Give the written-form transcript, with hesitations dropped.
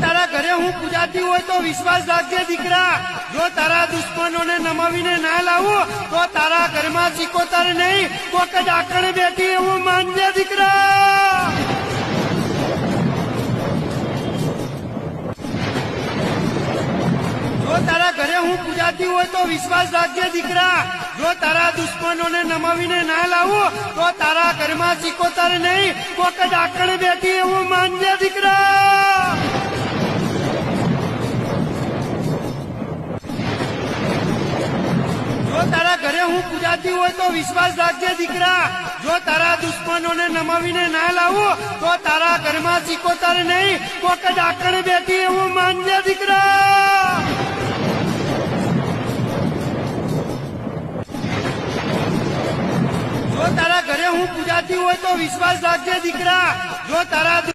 તારા ઘરે હું પૂજાતી હોય તો વિશ્વાસ રાખજે દીકરા. જો તારા દુશ્મનોને નમાવીને ના લાવું તો તારા ઘરમાં ચીકોતર નહીં કોક જ આકડ બેઠી એવું માનજે દીકરા. જો તારા ઘરે હું પૂજાતી હોય તો વિશ્વાસ રાખજે દીકરા. જો તારા દુશ્મનોને નમાવીને ના લાવું તો તારા ઘરમાં ચીકોતર નહીં કોક જ આકડ બેઠી એવું માનજે દીકરા. જો તારા ઘરે હું પૂજાતી હોય તો વિશ્વાસ રાખજે દીકરા. જો તારા દુશ્મનોને નમાવીને ના લાવું તો તારા ઘરમાં ચીકોતર નહીં કોક જ આકડ બેઠી એવું માનજે દીકરા. જો તારા ઘરે હું પૂજાતી હોય તો વિશ્વાસ રાખજે દીકરા. જો તારા